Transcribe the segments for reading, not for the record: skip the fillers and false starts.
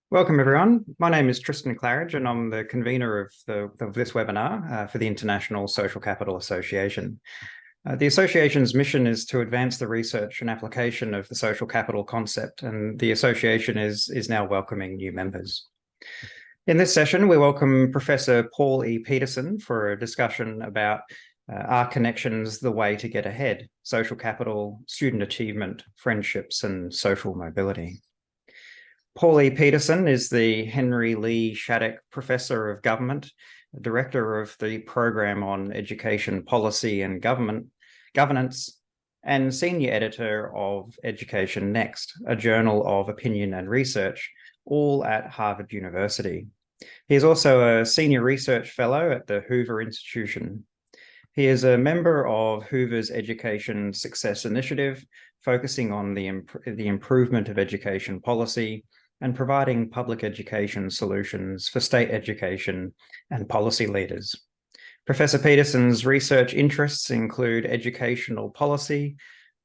Welcome, everyone. My name is Tristan Claridge, and I'm the convener of this webinar for the International Social Capital Association. The association's mission is to advance the research and application of the social capital concept, and the association is now welcoming new members. In this session, we welcome Professor Paul E. Peterson for a discussion about Are Connections the Way to Get Ahead? Social Capital, Student Achievement, Friendships, and Social Mobility. Paul E. Peterson is the Henry Lee Shattuck Professor of Government, Director of the Program on Education Policy and Governance, and Senior Editor of Education Next, a journal of opinion and research, all at Harvard University. He is also a Senior Research Fellow at the Hoover Institution. He is a member of Hoover's Education Success Initiative, focusing on the improvement of education policy and providing public education solutions for state education and policy leaders. Professor Peterson's research interests include educational policy,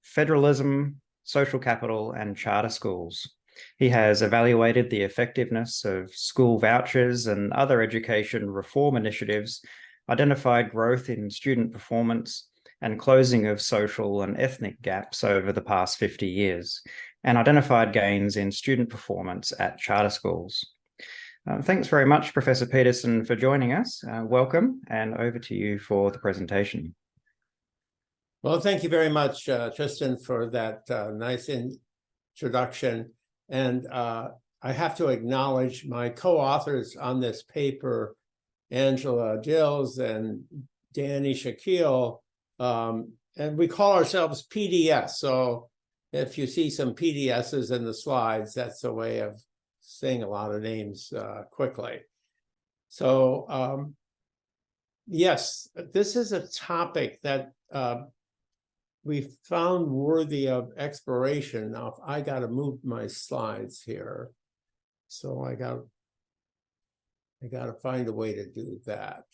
federalism, social capital, and charter schools. He has evaluated the effectiveness of school vouchers and other education reform initiatives, identified growth in student performance, and closing of social and ethnic gaps over the past 50 years, and identified gains in student performance at charter schools. Thanks very much, Professor Peterson, for joining us. Welcome, and over to you for the presentation. Well, thank you very much, Tristan, for that nice introduction. And I have to acknowledge my co-authors on this paper, Angela Dills and Danny Shaquille, and we call ourselves PDS. So if you see some PDSs in the slides, that's a way of saying a lot of names quickly. So yes, this is a topic that we found worthy of exploration. Now, I got to move my slides here. So I got to find a way to do that.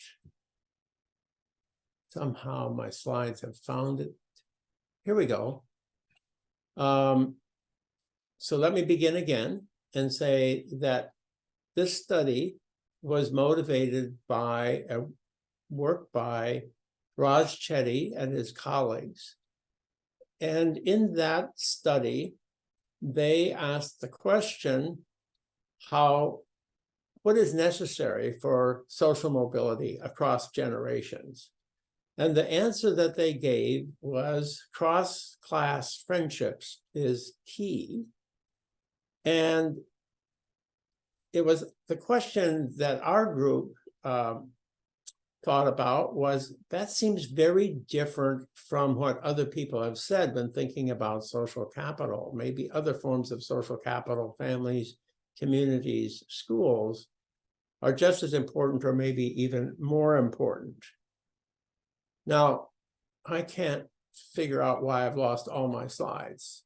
Somehow my slides have found it. Here we go. So let me begin again and say that this study was motivated by a work by Raj Chetty and his colleagues. And in that study, they asked the question, what is necessary for social mobility across generations? And the answer that they gave was cross-class friendships is key. And it was the question that our group thought about was, that seems very different from what other people have said when thinking about social capital. Maybe other forms of social capital, families, communities, schools, are just as important or maybe even more important. Now, I can't figure out why I've lost all my slides.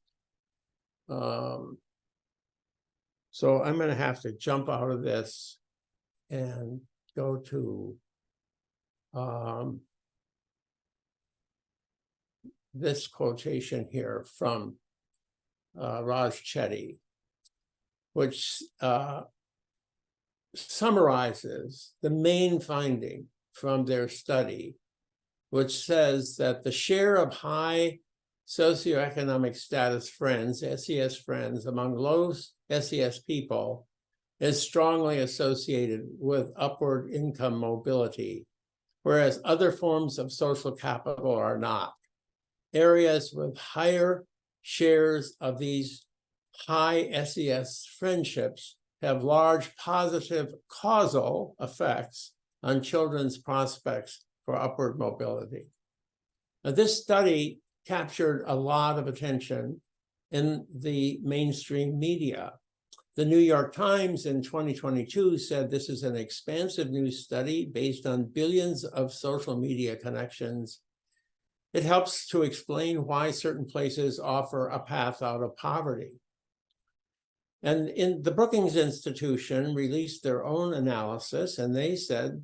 So I'm going to have to jump out of this and go to this quotation here from Raj Chetty, which summarizes the main finding from their study, which says that the share of high socioeconomic status friends, SES friends, among low SES people is strongly associated with upward income mobility, whereas other forms of social capital are not. Areas with higher shares of these high SES friendships have large positive causal effects on children's prospects for upward mobility. Now, this study captured a lot of attention in the mainstream media. The New York Times in 2022 said this is an expansive new study based on billions of social media connections. It helps to explain why certain places offer a path out of poverty. And in the Brookings Institution released their own analysis, and they said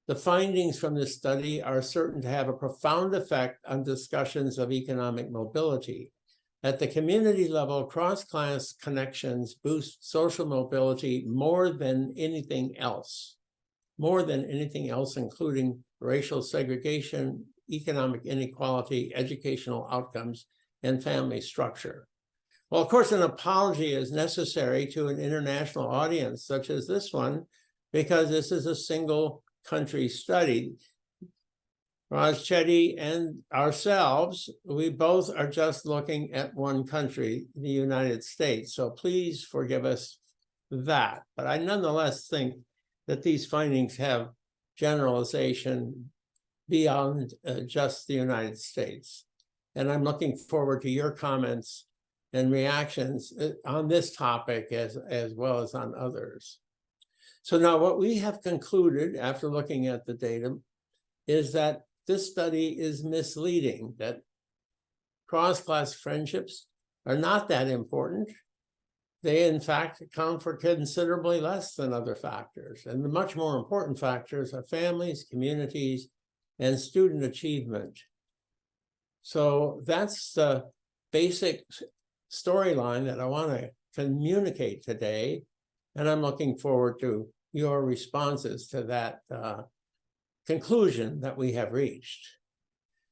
the findings from this study are certain to have a profound effect on discussions of economic mobility, At the community level, cross-class connections boost social mobility more than anything else, including racial segregation, economic inequality, educational outcomes, and family structure. Well, of course, an apology is necessary to an international audience such as this one, because this is a single country study. Raj Chetty and ourselves, we both are just looking at one country, the United States. So please forgive us that. But I nonetheless think that these findings have generalization beyond just the United States. And I'm looking forward to your comments and reactions on this topic as well as on others. So now what we have concluded after looking at the data is that this study is misleading, that cross-class friendships are not that important. They, in fact, account for considerably less than other factors. And the much more important factors are families, communities, and student achievement. So that's the basic storyline that I want to communicate today. And I'm looking forward to your responses to that conclusion that we have reached.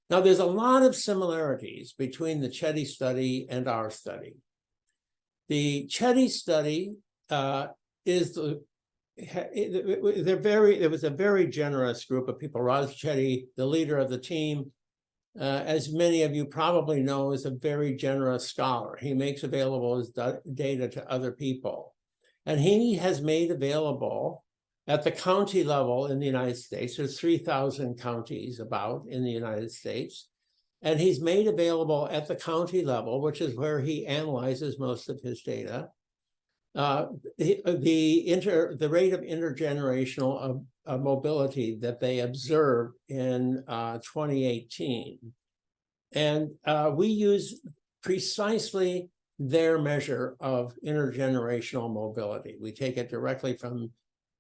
Now, there's a lot of similarities between the Chetty study and our study. The Chetty study it was a very generous group of people. Raj Chetty, the leader of the team, as many of you probably know, is a very generous scholar. He makes available his data to other people. And he has made available at the county level in the United States, there's 3,000 counties about in the United States, and he's made available at the county level, which is where he analyzes most of his data, the rate of intergenerational mobility that they observed in 2018. And we use precisely their measure of intergenerational mobility. We take it directly from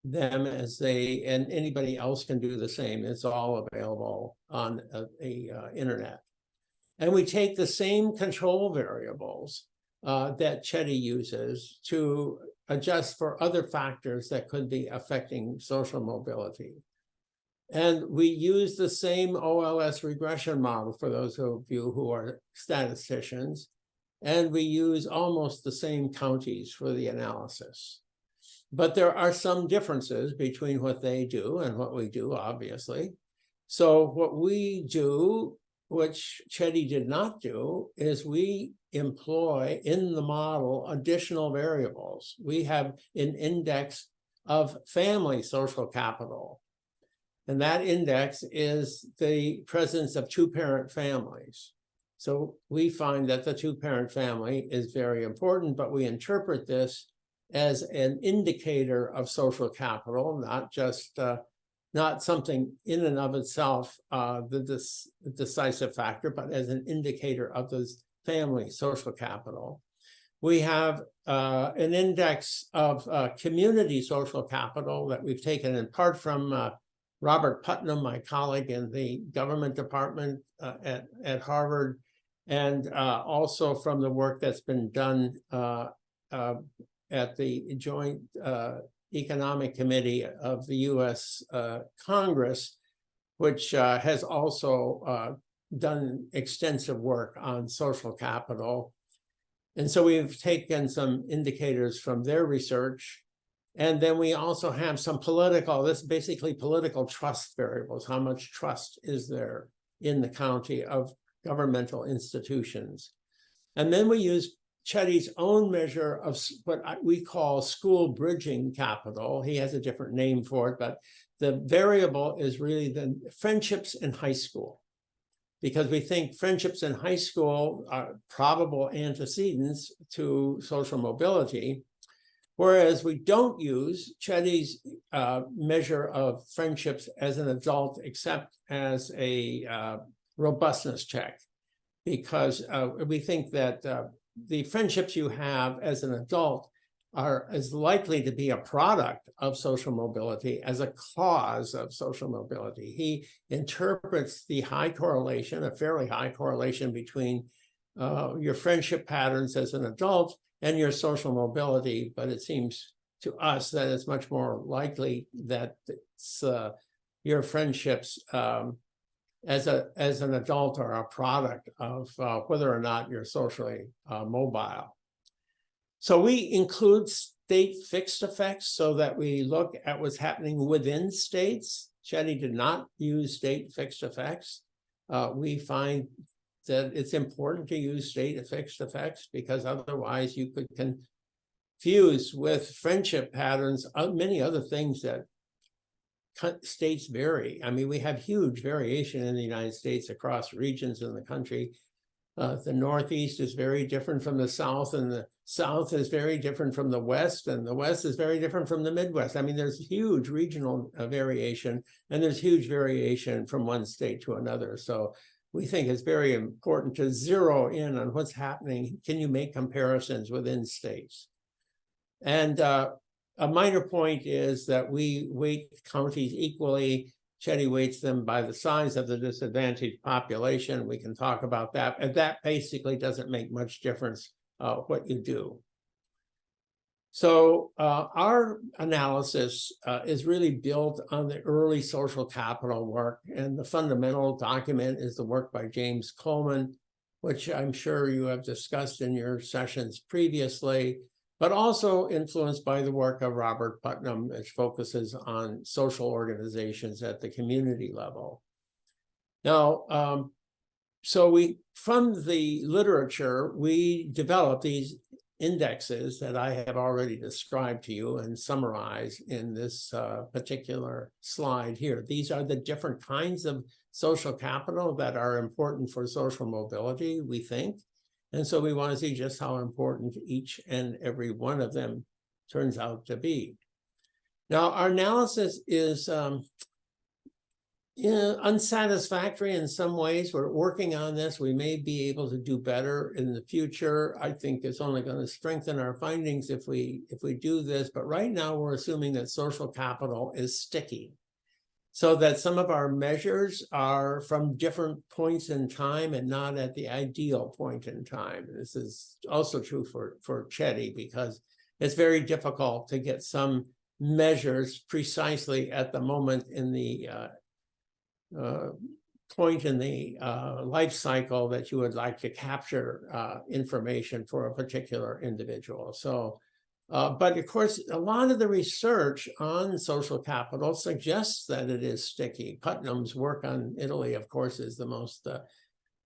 them and anybody else can do the same. It's all available on the internet. And we take the same control variables that Chetty uses to adjust for other factors that could be affecting social mobility. And we use the same OLS regression model for those of you who are statisticians. And we use almost the same counties for the analysis. But there are some differences between what they do and what we do, obviously. So what we do, which Chetty did not do, is we employ in the model additional variables. We have an index of family social capital. And that index is the presence of two-parent families. So we find that the two-parent family is very important, but we interpret this as an indicator of social capital, not just not something in and of itself the decisive factor, but as an indicator of this family social capital. We have an index of community social capital that we've taken in part from Robert Putnam, my colleague in the government department at Harvard, and also from the work that's been done at the Joint Economic Committee of the U.S. Congress, which has also done extensive work on social capital. And so we've taken some indicators from their research. And then we also have some this is basically political trust variables. How much trust is there in the county of governmental institutions? And then we use Chetty's own measure of what we call school bridging capital. He has a different name for it, but the variable is really the friendships in high school, because we think friendships in high school are probable antecedents to social mobility, whereas we don't use Chetty's measure of friendships as an adult except as a robustness check, because we think that the friendships you have as an adult are as likely to be a product of social mobility as a cause of social mobility. He interprets the high correlation, a fairly high correlation between your friendship patterns as an adult, and your social mobility. But it seems to us that it's much more likely that it's your friendships as an adult are a product of whether or not you're socially mobile. So we include state fixed effects so that we look at what's happening within states. Chetty did not use state fixed effects. We find that it's important to use state fixed effects because otherwise you could confuse with friendship patterns, many other things that states vary. I mean, we have huge variation in the United States across regions in the country. The Northeast is very different from the South, and the South is very different from the West, and the West is very different from the Midwest. I mean, there's huge regional variation, and there's huge variation from one state to another. So we think it's very important to zero in on what's happening. Can you make comparisons within states? And a minor point is that we weight counties equally. Chetty weights them by the size of the disadvantaged population. We can talk about that. And that basically doesn't make much difference what you do. So our analysis is really built on the early social capital work. And the fundamental document is the work by James Coleman, which I'm sure you have discussed in your sessions previously, but also influenced by the work of Robert Putnam, which focuses on social organizations at the community level. Now, from the literature, we developed these indexes that I have already described to you and summarized in this particular slide here. These are the different kinds of social capital that are important for social mobility, we think. And so we want to see just how important each and every one of them turns out to be. Now, our analysis is unsatisfactory in some ways. We're working on this. We may be able to do better in the future. I think it's only going to strengthen our findings if we do this. But right now, we're assuming that social capital is sticky, so that some of our measures are from different points in time and not at the ideal point in time. This is also true for Chetty, because it's very difficult to get some measures precisely at the moment in the point in the life cycle that you would like to capture information for a particular individual. So, but of course, a lot of the research on social capital suggests that it is sticky. Putnam's work on Italy, of course, is the most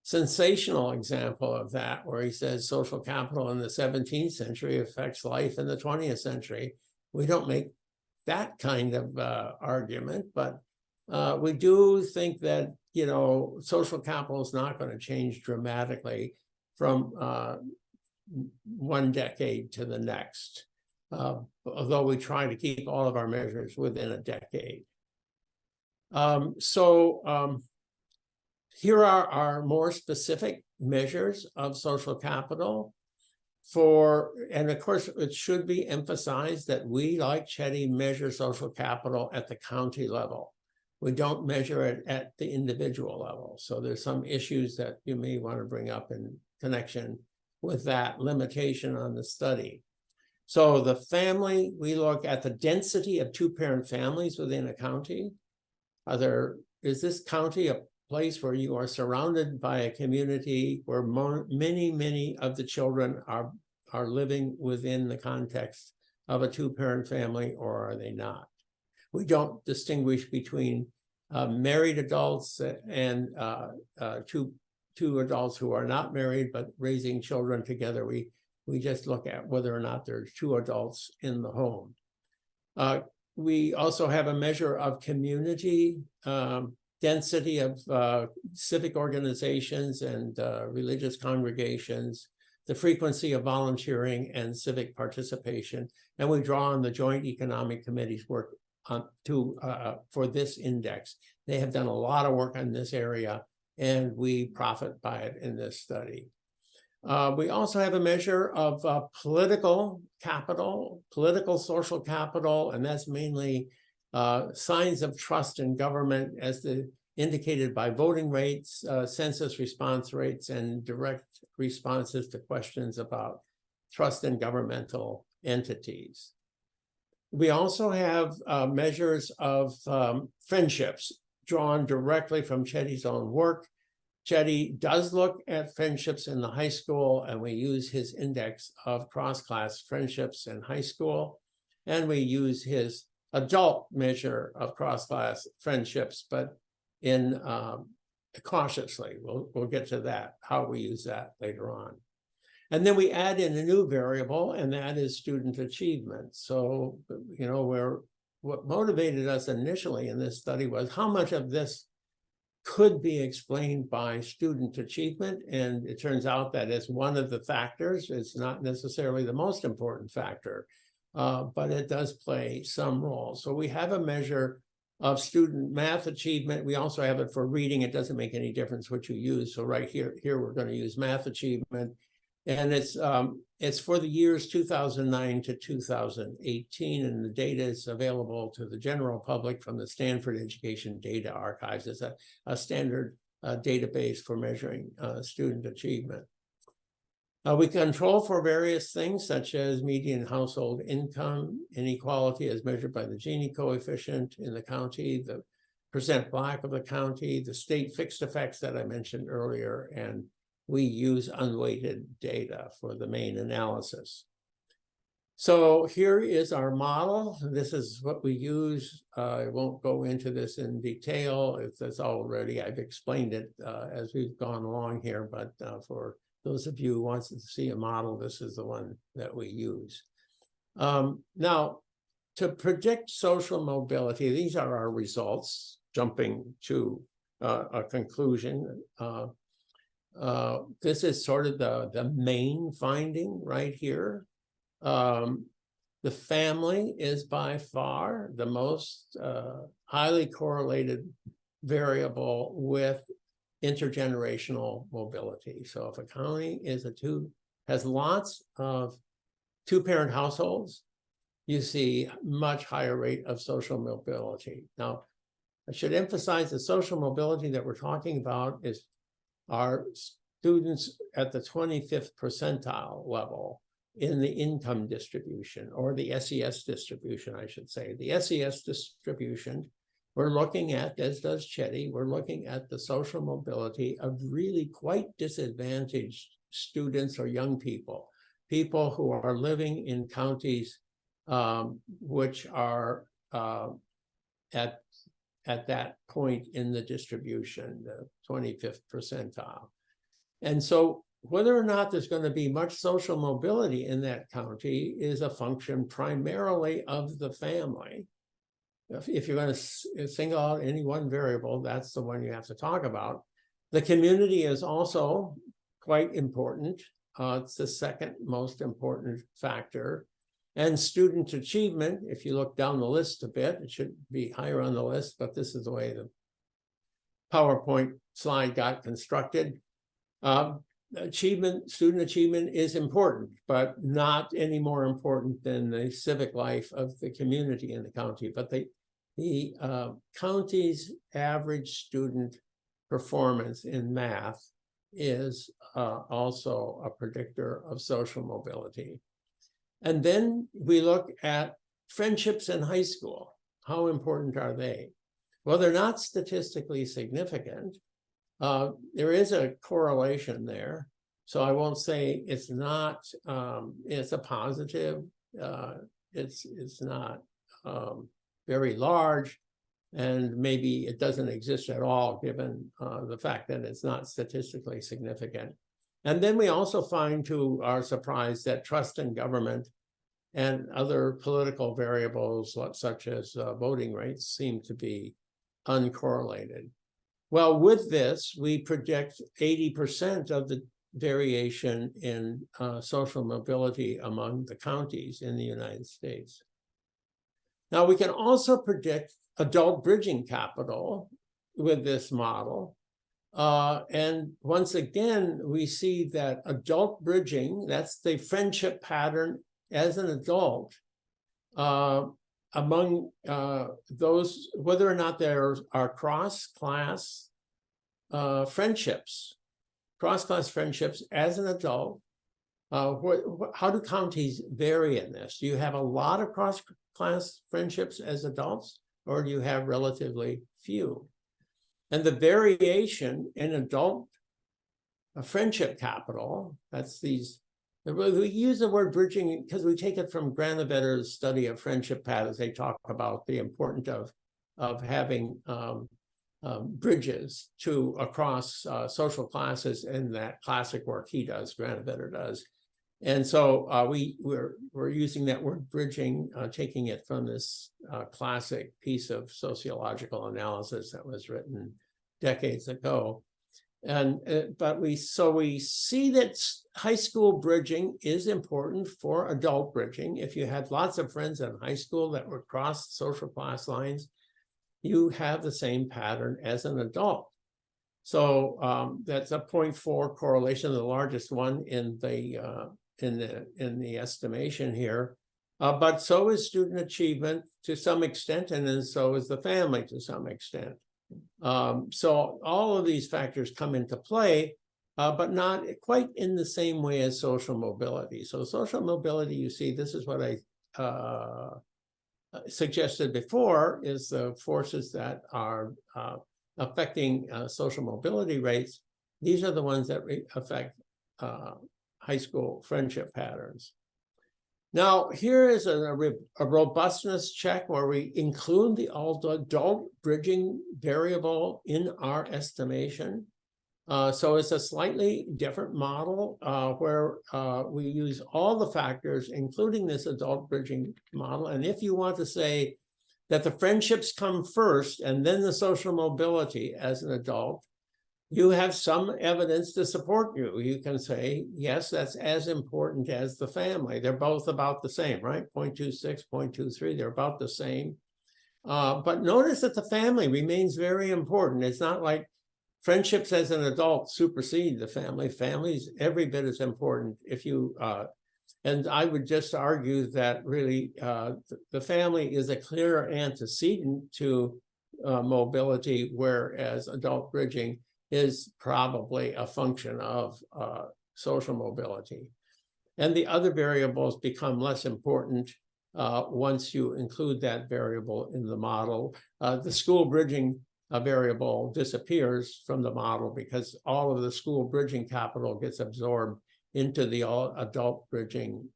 sensational example of that, where he says social capital in the 17th century affects life in the 20th century. We don't make that kind of argument, but we do think that, you know, social capital is not going to change dramatically from one decade to the next, although we try to keep all of our measures within a decade. Here are our more specific measures of social capital. And of course, it should be emphasized that we, like Chetty, measure social capital at the county level. We don't measure it at the individual level. So there's some issues that you may want to bring up in connection with that limitation on the study. So the family, we look at the density of two-parent families within a county. Is this county a place where you are surrounded by a community where many of the children are living within the context of a two-parent family, or are they not? We don't distinguish between married adults and two adults who are not married but raising children together. We just look at whether or not there's two adults in the home. We also have a measure of community density of civic organizations and religious congregations, the frequency of volunteering and civic participation. And we draw on the Joint Economic Committee's work for this index. They have done a lot of work on this area, and we profit by it in this study. We also have a measure of political capital, political social capital, and that's mainly signs of trust in government as indicated by voting rates, census response rates, and direct responses to questions about trust in governmental entities. We also have measures of friendships drawn directly from Chetty's own work. Chetty does look at friendships in the high school, and we use his index of cross-class friendships in high school. And we use his adult measure of cross-class friendships, but in cautiously. We'll get to that, how we use that later on. And then we add in a new variable, and that is student achievement. So, you know, what motivated us initially in this study was how much of this could be explained by student achievement. And it turns out that it's one of the factors. It's not necessarily the most important factor, but it does play some role. So we have a measure of student math achievement. We also have it for reading. It doesn't make any difference what you use. So right here we're going to use math achievement. And it's for the years 2009 to 2018, and the data is available to the general public from the Stanford Education Data Archives. It's a standard database for measuring student achievement. We control for various things such as median household income, inequality as measured by the Gini coefficient in the county, the percent Black of the county, the state fixed effects that I mentioned earlier, and we use unweighted data for the main analysis. So here is our model. This is what we use. I won't go into this in detail. It's already, I've explained it as we've gone along here, but for those of you who want to see a model, this is the one that we use. Now, to predict social mobility, these are our results, jumping to a conclusion. This is sort of the main finding right here. The family is by far the most highly correlated variable with intergenerational mobility. So if a county is has lots of two-parent households, you see much higher rate of social mobility. Now, I should emphasize the social mobility that we're talking about is our students at the 25th percentile level in the income distribution, or the SES distribution, I should say. The SES distribution, we're looking at, as does Chetty, we're looking at the social mobility of really quite disadvantaged students or young people who are living in counties which are at that point in the distribution, the 25th percentile. And so whether or not there's going to be much social mobility in that county is a function primarily of the family. If you're going to single out any one variable, that's the one you have to talk about. The community is also quite important. It's the second most important factor. And student achievement, if you look down the list a bit, it should be higher on the list, but this is the way the PowerPoint slide got constructed. Student achievement is important, but not any more important than the civic life of the community in the county. But the county's average student performance in math is also a predictor of social mobility. And then we look at friendships in high school. How important are they? Well, they're not statistically significant. There is a correlation there. So I won't say it's not, it's a positive. It's not very large, and maybe it doesn't exist at all given the fact that it's not statistically significant. And then we also find, to our surprise, that trust in government and other political variables such as voting rates seem to be uncorrelated. Well, with this, we predict 80% of the variation in social mobility among the counties in the United States. Now, we can also predict adult bridging capital with this model. And once again, we see that adult bridging, that's the friendship pattern as an adult, among those, whether or not there are cross-class friendships. cross-class friendships as an adult. How do counties vary in this? Do you have a lot of cross-class friendships as adults, or do you have relatively few? And the variation in adult friendship capital, that's these, we use the word bridging because we take it from Granovetter's study of friendship patterns. They talk about the importance of having bridges across social classes in that classic work he does, Granovetter does. And so we're using that word bridging, taking it from this classic piece of sociological analysis that was written decades ago. And but we see that high school bridging is important for adult bridging. If you had lots of friends in high school that were cross social class lines, you have the same pattern as an adult. So that's a 0.4 correlation, the largest one in the estimation here. But so is student achievement to some extent, and then so is the family to some extent. So all of these factors come into play, but not quite in the same way as social mobility. So social mobility, you see, this is what I suggested before, is the forces that are affecting social mobility rates. These are the ones that affect high school friendship patterns. Now, here is a robustness check where we include the adult bridging variable in our estimation. So it's a slightly different model where we use all the factors, including this adult bridging model. And if you want to say that the friendships come first and then the social mobility as an adult, you have some evidence to support you. You can say, yes, that's as important as the family. They're both about the same, right? 0.26, 0.23, they're about the same. But notice that the family remains very important. It's not like friendships as an adult supersede the family. Family's every bit as important. If you, and I would just argue that really the family is a clear antecedent to mobility, whereas adult bridging is probably a function of social mobility. And the other variables become less important once you include that variable in the model. The school bridging variable disappears from the model because all of the school bridging capital gets absorbed into the adult bridging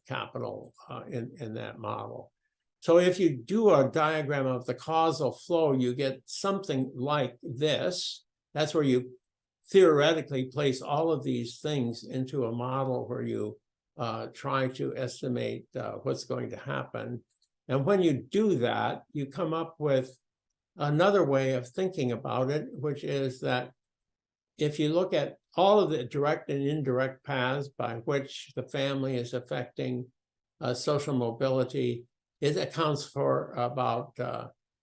capital in that model. So if you do a diagram of the causal flow, you get something like this. That's where you theoretically place all of these things into a model where you try to estimate what's going to happen. And when you do that, you come up with another way of thinking about it, which is that if you look at all of the direct and indirect paths by which the family is affecting social mobility, it accounts for about,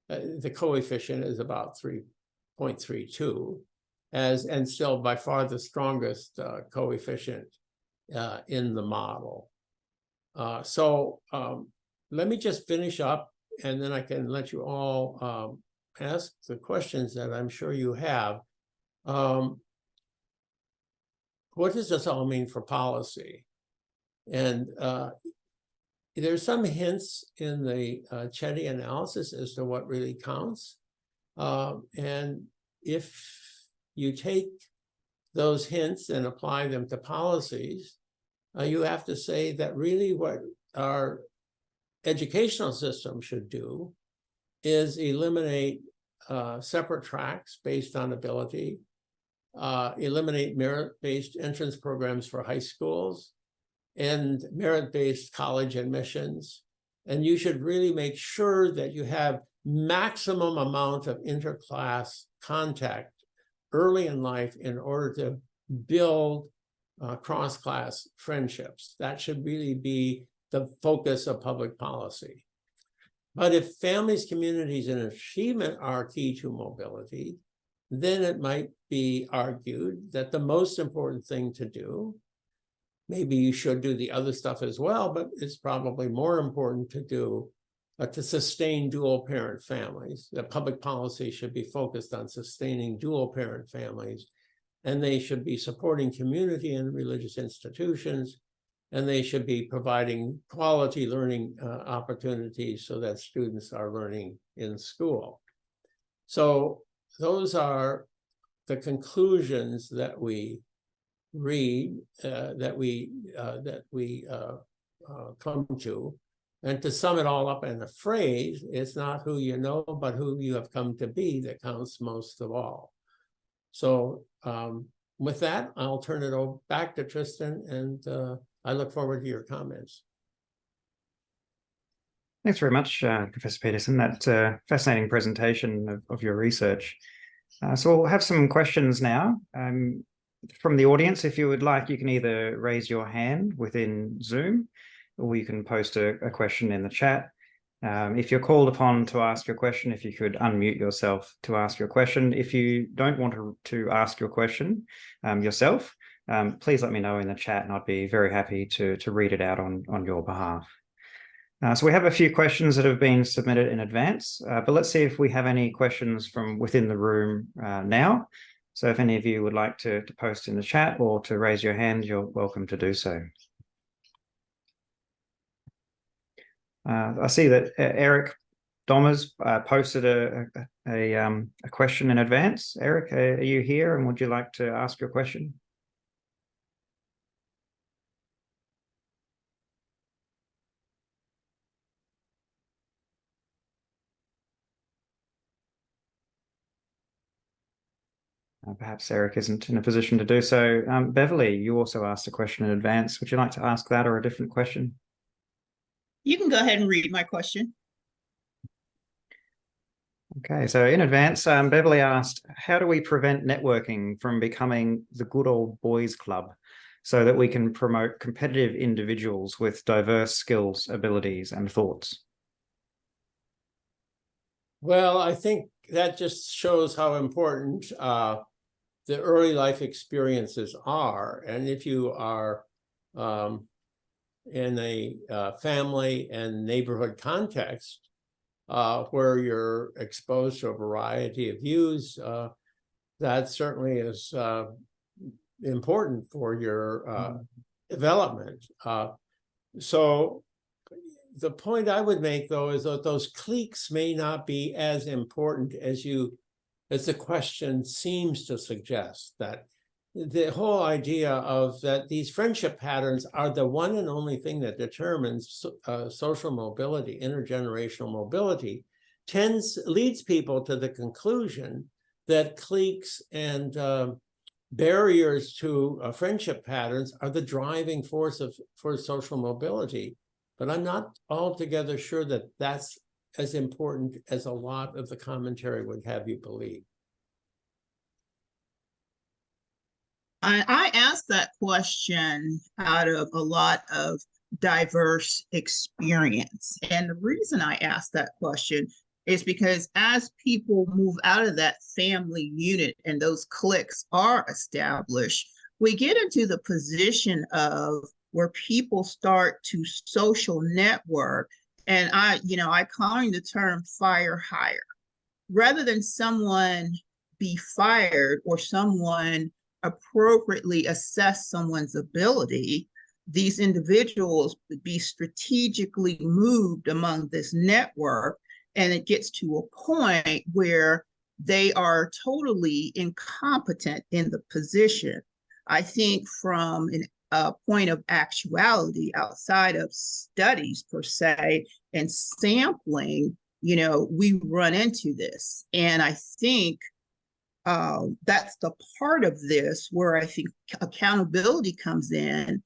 the coefficient is about 3.32, and still by far the strongest coefficient in the model. So let me just finish up, and then I can let you all ask the questions that I'm sure you have. What does this all mean for policy? And there's some hints in the Chetty analysis as to what really counts. And if you take those hints and apply them to policies, you have to say that really what our educational system should do is eliminate separate tracks based on ability, eliminate merit-based entrance programs for high schools, and merit-based college admissions. And you should really make sure that you have maximum amount of interclass contact early in life in order to build cross-class friendships. That should really be the focus of public policy. But if families, communities, and achievement are key to mobility, then it might be argued that the most important thing to do, maybe you should do the other stuff as well, but it's probably more important to do to sustain dual parent families. That public policy should be focused on sustaining dual parent families and they should be supporting community and religious institutions, and they should be providing quality learning opportunities so that students are learning in school. So those are the conclusions that we read, that we come to. And to sum it all up in a phrase, it's not who you know, but who you have come to be that counts most of all. So with that, I'll turn it over back to Tristan, and I look forward to your comments. Thanks very much, Professor Peterson. That fascinating presentation of your research. So we'll have some questions now. From the audience, if you would like, you can either raise your hand within Zoom, or you can post a question in the chat. If you're called upon to ask your question, if you could unmute yourself to ask your question. If you don't want to ask your question yourself, please let me know in the chat, and I'd be very happy to read it out on your behalf. So we have a few questions that have been submitted in advance, but let's see if we have any questions from within the room now. So if any of you would like to post in the chat or to raise your hand, you're welcome to do so. I see that Eric Domers posted a question in advance. Eric, are you here, and would you like to ask your question? Perhaps Eric isn't in a position to do so. Beverly, you also asked a question in advance. Would you like to ask that or a different question? You can go ahead and read my question. Okay, so in advance, Beverly asked, how do we prevent networking from becoming the good old boys club so that we can promote competitive individuals with diverse skills, abilities, and thoughts? Well, I think that just shows how important the early life experiences are. And if you are in a family and neighborhood context where you're exposed to a variety of views, that certainly is important for your development. So the point I would make, though, is that those cliques may not be as important as the question seems to suggest. That the whole idea of that these friendship patterns are the one and only thing that determines social mobility, intergenerational mobility, leads people to the conclusion that cliques and barriers to friendship patterns are the driving force for social mobility. But I'm not altogether sure that that's as important as a lot of the commentary would have you believe. I asked that question out of a lot of diverse experience. And the reason I asked that question is because as people move out of that family unit and those cliques are established, we get into the position of where people start to social network. And I coined the term fire hire. Rather than someone be fired or someone appropriately assess someone's ability, these individuals would be strategically moved among this network, and it gets to a point where they are totally incompetent in the position. I think from a point of actuality outside of studies per se and sampling, we run into this. And I think that's the part of this where I think accountability comes in.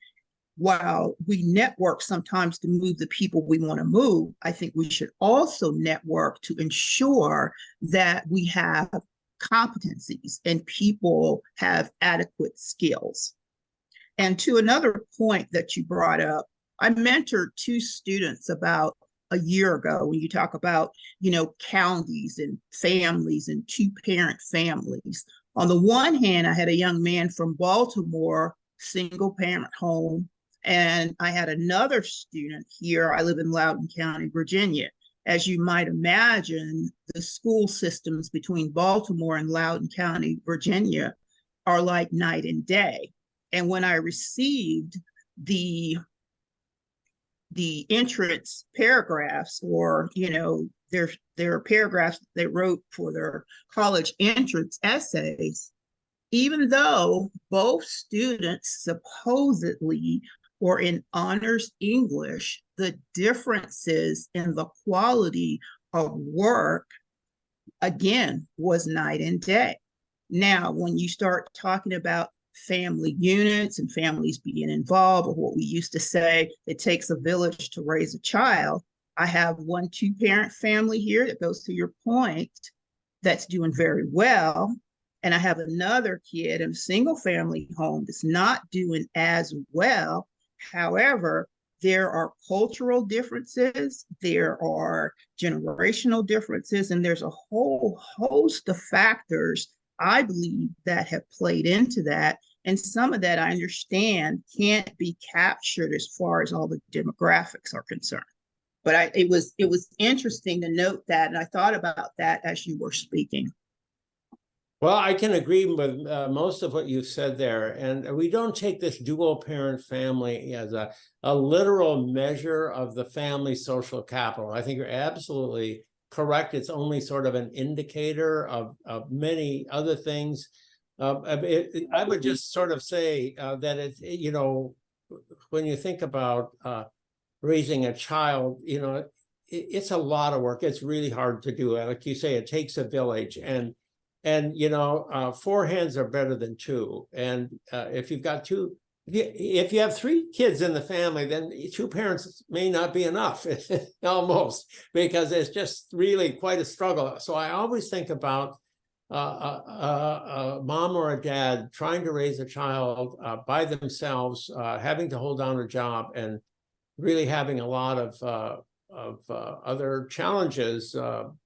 While we network sometimes to move the people we want to move, I think we should also network to ensure that we have competencies and people have adequate skills. And to another point that you brought up, I mentored 2 students about a year ago when you talk about, counties and families and 2-parent families. On the one hand, I had a young man from Baltimore, single parent home, and I had another student here. I live in Loudoun County, Virginia. As you might imagine, the school systems between Baltimore and Loudoun County, Virginia are like night and day. And when I received the entrance paragraphs, or their paragraphs they wrote for their college entrance essays, even though both students supposedly were in honors English, the differences in the quality of work, again, was night and day. Now, when you start talking about family units and families being involved, or what we used to say, it takes a village to raise a child. I have 1 2-parent family here that goes to your point that's doing very well. And I have another kid in a single family home that's not doing as well. However, there are cultural differences, there are generational differences, and there's a whole host of factors, I believe, that have played into that. And some of that, I understand, can't be captured as far as all the demographics are concerned. But it was interesting to note that, and I thought about that as you were speaking. Well, I can agree with most of what you said there. And we don't take this dual parent family as a literal measure of the family social capital. I think you're absolutely correct. It's only sort of an indicator of many other things. I would just sort of say that when you think about raising a child, it's a lot of work. It's really hard to do. Like you say, it takes a village, and 4 hands are better than 2. And if you've got if you have 3 kids in the family, then 2 parents may not be enough, almost, because it's just really quite a struggle. So I always think about a mom or a dad trying to raise a child by themselves, having to hold down a job, and really having a lot of other challenges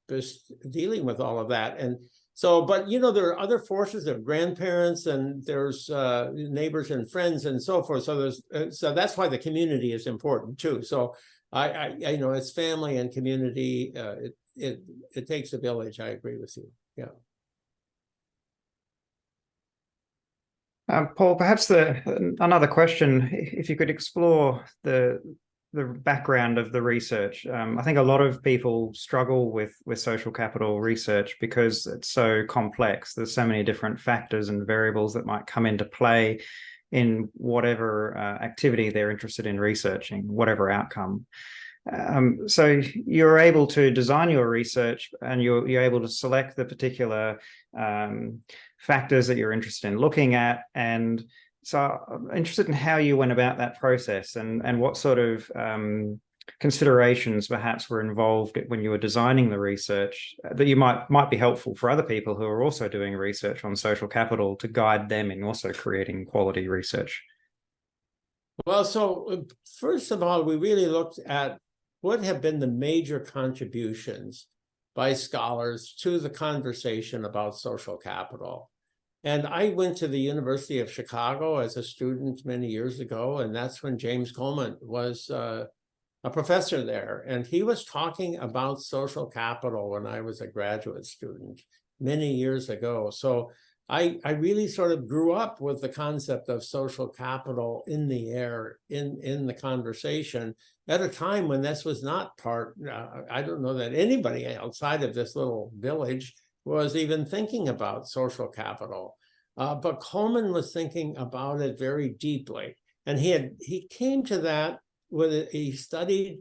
just dealing with all of that. And so, but there are other forces. There are grandparents, and there's neighbors and friends, and so forth. So so that's why the community is important too. So I it's family and community. It takes a village. I agree with you. Yeah. Paul, perhaps another question, if you could explore the background of the research. I think a lot of people struggle with social capital research because it's so complex. There's so many different factors and variables that might come into play in whatever activity they're interested in researching, whatever outcome. So you're able to design your research, and you're able to select the particular factors that you're interested in looking at. And so I'm interested in how you went about that process, and what sort of considerations perhaps were involved when you were designing the research that you might be helpful for other people who are also doing research on social capital, to guide them in also creating quality research. Well, so first of all, we really looked at what have been the major contributions by scholars to the conversation about social capital. And I went to the University of Chicago as a student many years ago, and that's when James Coleman was a professor there. And he was talking about social capital when I was a graduate student many years ago. So I really sort of grew up with the concept of social capital in the air, in the conversation, at a time when this was not part. I don't know that anybody outside of this little village was even thinking about social capital. But Coleman was thinking about it very deeply. And he came to that with he studied,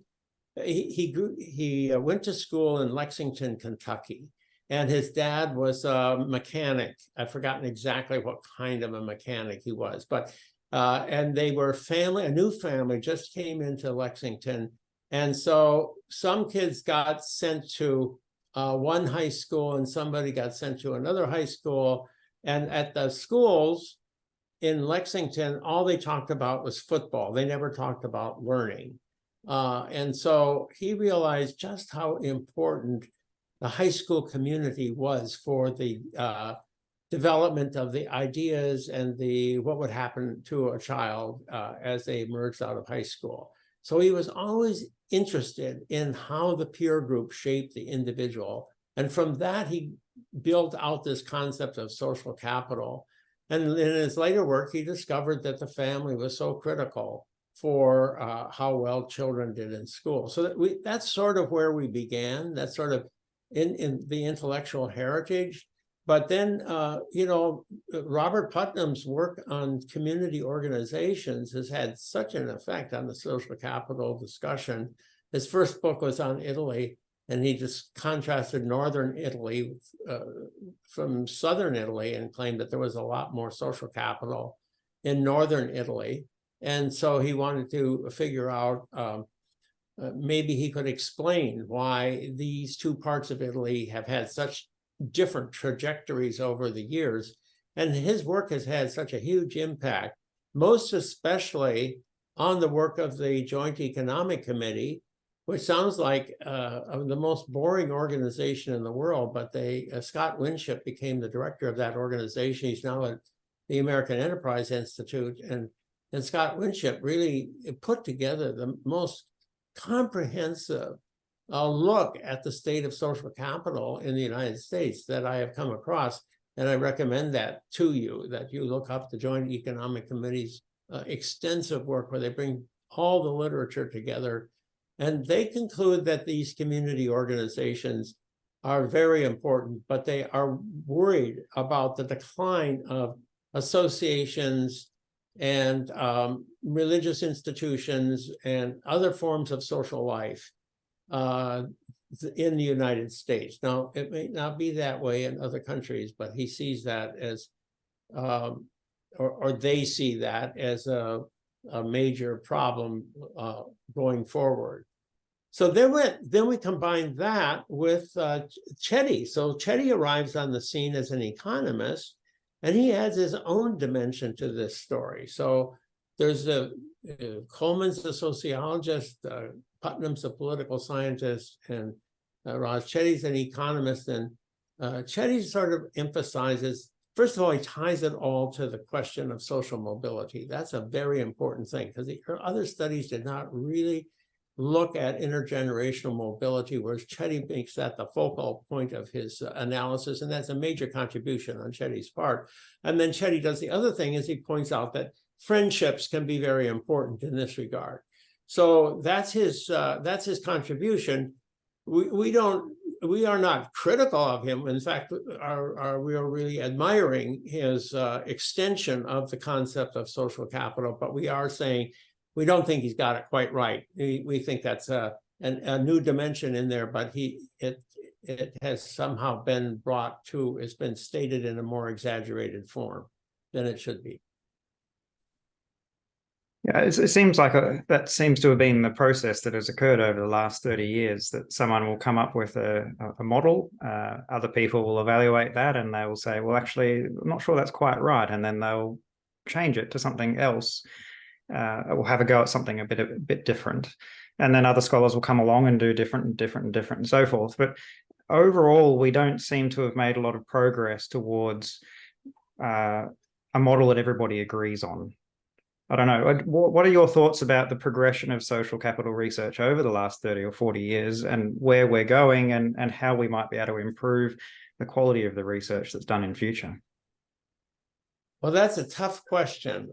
he went to school in Lexington, Kentucky. And his dad was a mechanic. I've forgotten exactly what kind of a mechanic he was, but and they were a new family just came into Lexington. And so some kids got sent to one high school, and somebody got sent to another high school. And at the schools in Lexington, all they talked about was football. They never talked about learning. And so he realized just how important the high school community was for the development of the ideas and what would happen to a child as they emerged out of high school. So he was always interested in how the peer group shaped the individual. And from that, he built out this concept of social capital. And in his later work, he discovered that the family was so critical for how well children did in school. So that's sort of where we began. That's sort of in the intellectual heritage. But then, Robert Putnam's work on community organizations has had such an effect on the social capital discussion. His first book was on Italy, and he just contrasted northern Italy from southern Italy and claimed that there was a lot more social capital in northern Italy. And so he wanted to figure out maybe he could explain why these two parts of Italy have had such different trajectories over the years. And his work has had such a huge impact, most especially on the work of the Joint Economic Committee, which sounds like the most boring organization in the world, but Scott Winship became the director of that organization. He's now at the American Enterprise Institute, and Scott Winship really put together the most comprehensive look at the state of social capital in the United States that I have come across. And I recommend that to you, that you look up the Joint Economic Committee's extensive work where they bring all the literature together. And they conclude that these community organizations are very important, but they are worried about the decline of associations and religious institutions and other forms of social life in the United States. Now, it may not be that way in other countries, but he sees that as, or they see that as a major problem going forward. So then we combine that with Chetty. So Chetty arrives on the scene as an economist, and he adds his own dimension to this story. So there's Coleman's a sociologist, Putnam's a political scientist, and Ross Chetty's an economist. And Chetty sort of emphasizes, first of all, he ties it all to the question of social mobility. That's a very important thing, because the other studies did not really look at intergenerational mobility, whereas Chetty makes that the focal point of his analysis, and that's a major contribution on Chetty's part. And then Chetty does the other thing is he points out that friendships can be very important in this regard. So that's his contribution. We are not critical of him. In fact, we are really admiring his extension of the concept of social capital, but we are saying we don't think he's got it quite right. We think that's a new dimension in there, but it has somehow been brought to, it's been stated in a more exaggerated form than it should be. Yeah, it seems like that seems to have been the process that has occurred over the last 30 years, that someone will come up with a model, other people will evaluate that, and they will say, well, actually, I'm not sure that's quite right. And then they'll change it to something else. We'll have a go at something a bit different. And then other scholars will come along and do different and so forth. But overall, we don't seem to have made a lot of progress towards a model that everybody agrees on. I don't know. What are your thoughts about the progression of social capital research over the last 30 or 40 years, and where we're going, and how we might be able to improve the quality of the research that's done in future? Well, that's a tough question.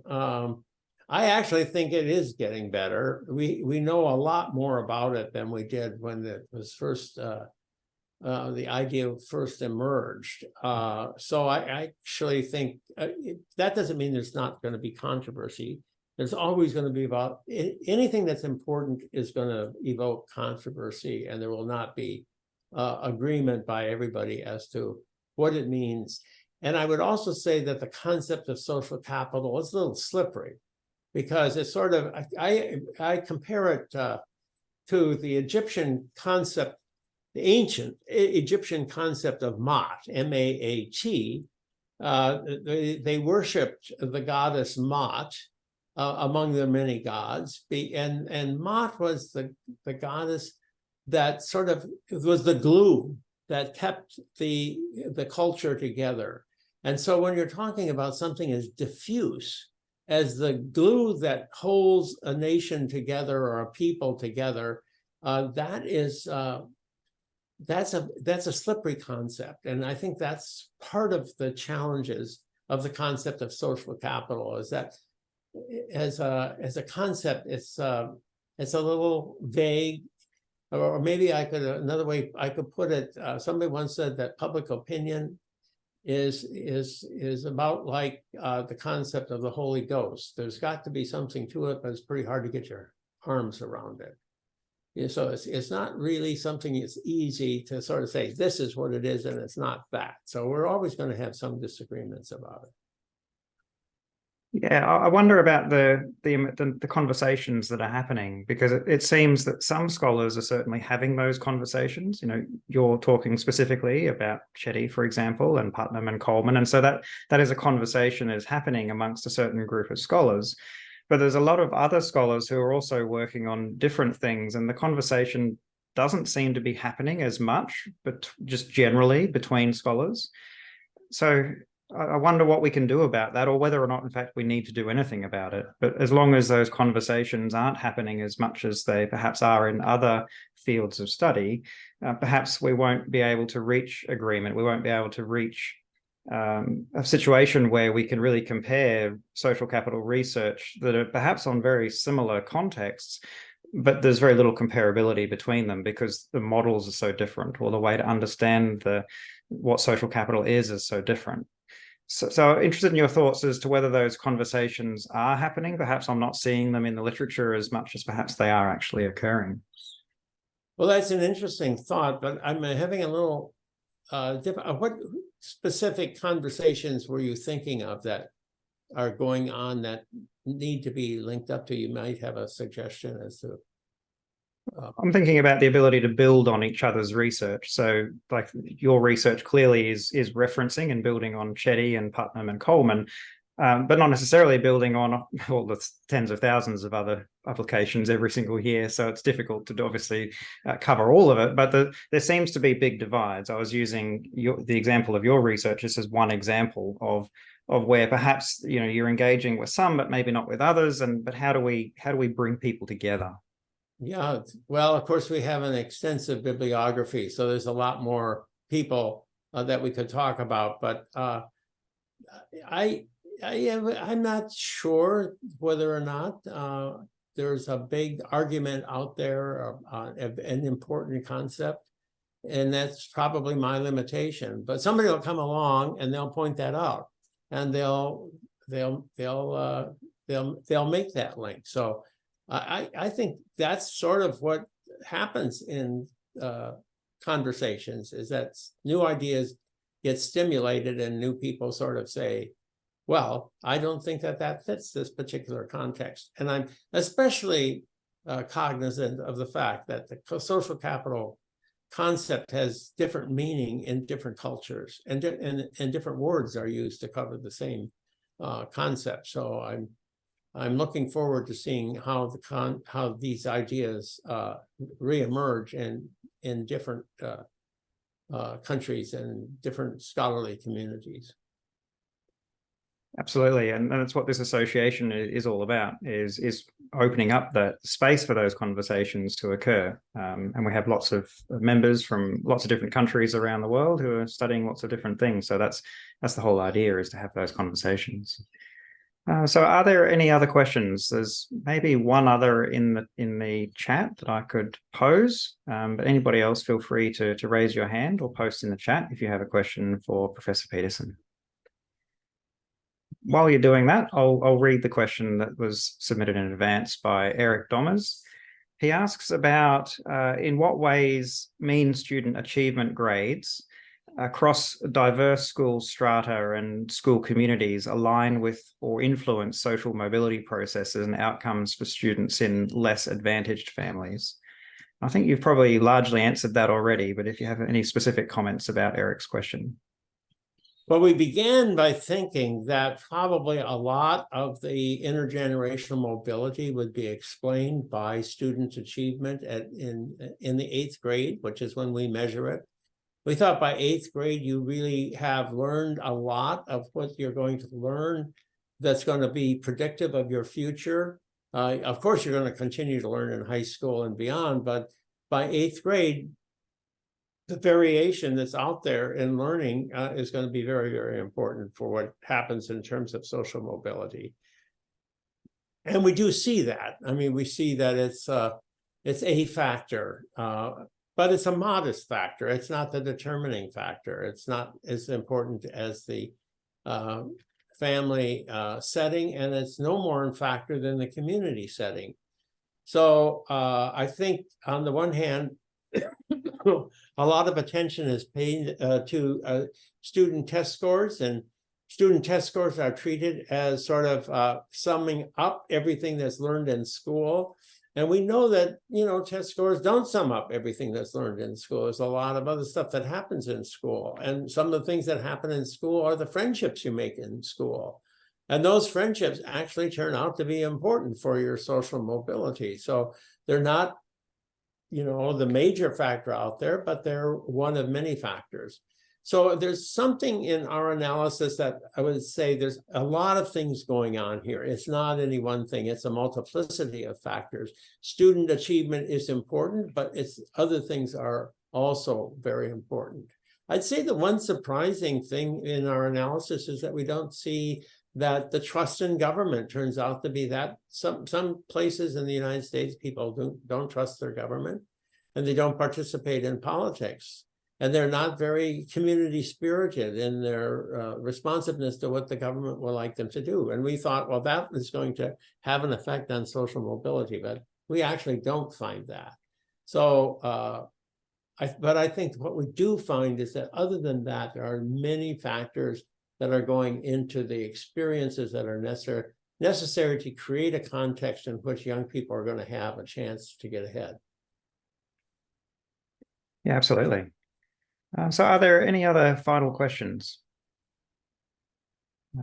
I actually think it is getting better. We know a lot more about it than we did when it was first, the idea first emerged. So I actually think that doesn't mean there's not going to be controversy. There's always going to be about anything that's important is going to evoke controversy, and there will not be agreement by everybody as to what it means. And I would also say that the concept of social capital is a little slippery, because it's sort of, I compare it to the Egyptian concept, the ancient Egyptian concept of Maat, M-A-A-T. They worshipped the goddess Maat among their many gods. And Maat was the goddess that sort of was the glue that kept the culture together. And so when you're talking about something as diffuse as the glue that holds a nation together or a people together, that's a slippery concept. And I think that's part of the challenges of the concept of social capital is that as a concept, it's a little vague, or maybe another way I could put it. Somebody once said that public opinion is about like the concept of the Holy Ghost. There's got to be something to it, but it's pretty hard to get your arms around it. So it's not really something that's easy to sort of say, this is what it is, and it's not that. So we're always going to have some disagreements about it. Yeah, I wonder about the conversations that are happening, because it seems that some scholars are certainly having those conversations. You know, you're talking specifically about Chetty, for example, and Putnam and Coleman, and so that is a conversation that is happening amongst a certain group of scholars. But there's a lot of other scholars who are also working on different things, and the conversation doesn't seem to be happening as much, but just generally between scholars. So I wonder what we can do about that, or whether or not, in fact, we need to do anything about it. But as long as those conversations aren't happening as much as they perhaps are in other fields of study, perhaps we won't be able to reach agreement. We won't be able to reach a situation where we can really compare social capital research that are perhaps on very similar contexts, but there's very little comparability between them because the models are so different, or the way to understand what social capital is so different. So interested in your thoughts as to whether those conversations are happening. Perhaps I'm not seeing them in the literature as much as perhaps they are actually occurring. Well, that's an interesting thought, but I'm having a little different. What specific conversations were you thinking of that are going on that need to be linked up to? You might have a suggestion as to. I'm thinking about the ability to build on each other's research. So like your research clearly is referencing and building on Chetty and Putnam and Coleman, but not necessarily building on all the tens of thousands of other applications every single year. So it's difficult to obviously cover all of it, but there seems to be big divides. I was using the example of your research just as one example of where perhaps you're engaging with some, but maybe not with others. But how do we bring people together? Yeah, well, of course, we have an extensive bibliography, so there's a lot more people that we could talk about. But I'm not sure whether or not there's a big argument out there of an important concept, and that's probably my limitation. But somebody will come along and they'll point that out, and they'll make that link. So. I think that's sort of what happens in conversations, is that new ideas get stimulated and new people sort of say, well, I don't think that fits this particular context. And I'm especially cognizant of the fact that the social capital concept has different meaning in different cultures, and different words are used to cover the same concept. So I'm looking forward to seeing how these ideas reemerge in different countries and different scholarly communities. Absolutely, and that's what this association is all about: is opening up the space for those conversations to occur. And we have lots of members from lots of different countries around the world who are studying lots of different things. So that's the whole idea, is to have those conversations. So are there any other questions? There's maybe one other in the chat that I could pose, but anybody else, feel free to raise your hand or post in the chat if you have a question for Professor Peterson. While you're doing that, I'll read the question that was submitted in advance by Eric Domers. He asks about in what ways mean student achievement grades across diverse school strata and school communities align with or influence social mobility processes and outcomes for students in less advantaged families. I think you've probably largely answered that already, but if you have any specific comments about Eric's question. Well, we began by thinking that probably a lot of the intergenerational mobility would be explained by student achievement in the 8th grade, which is when we measure it. We thought by 8th grade, you really have learned a lot of what you're going to learn that's going to be predictive of your future. Of course, you're going to continue to learn in high school and beyond, but by 8th grade, the variation that's out there in learning is going to be very, very important for what happens in terms of social mobility. And we do see that. I mean, we see that it's a factor, but it's a modest factor. It's not the determining factor. It's not as important as the family setting, and it's no more a factor than the community setting. So I think on the one hand, a lot of attention is paid to student test scores, and student test scores are treated as sort of summing up everything that's learned in school. And we know that, you know, test scores don't sum up everything that's learned in school. There's a lot of other stuff that happens in school. And some of the things that happen in school are the friendships you make in school. And those friendships actually turn out to be important for your social mobility. So they're not, you know, the major factor out there, but they're one of many factors. So there's something in our analysis that I would say there's a lot of things going on here. It's not any one thing, it's a multiplicity of factors. Student achievement is important, but it's other things are also very important. I'd say the one surprising thing in our analysis is that we don't see that the trust in government turns out to be that some places in the United States, people don't trust their government, and they don't participate in politics. And they're not very community spirited in their responsiveness to what the government would like them to do. And we thought, well, that is going to have an effect on social mobility, but we actually don't find that. So, but I think what we do find is that other than that, there are many factors that are going into the experiences that are necessary to create a context in which young people are going to have a chance to get ahead. Yeah, absolutely. So are there any other final questions?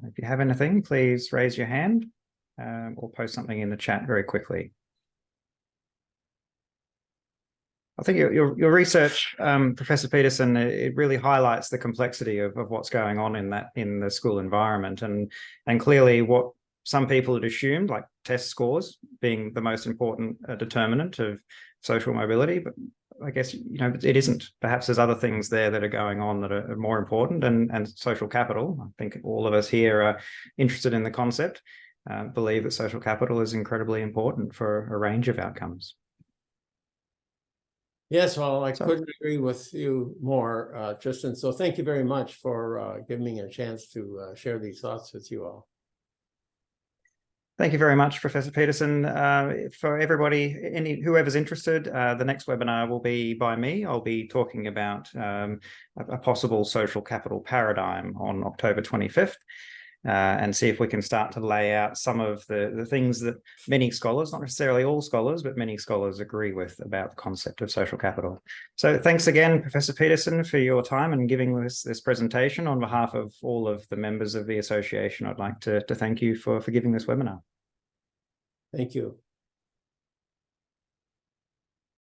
If you have anything, please raise your hand or post something in the chat very quickly. I think your research, Professor Peterson, it really highlights the complexity of what's going on in the school environment, and clearly what some people had assumed, like test scores being the most important determinant of social mobility, but I guess, you know, it isn't. Perhaps there's other things there that are going on that are more important, and social capital. I think all of us here are interested in the concept, believe that social capital is incredibly important for a range of outcomes. Yes, well, I couldn't agree with you more, Tristan. So thank you very much for giving me a chance to share these thoughts with you all. Thank you very much, Professor Peterson. For everybody, whoever's interested, the next webinar will be by me. I'll be talking about a possible social capital paradigm on October 25th. And see if we can start to lay out some of the things that many scholars, not necessarily all scholars, but many scholars agree with about the concept of social capital. So thanks again, Professor Peterson, for your time and giving this presentation. On behalf of all of the members of the association, I'd like to thank you for giving this webinar. Thank you.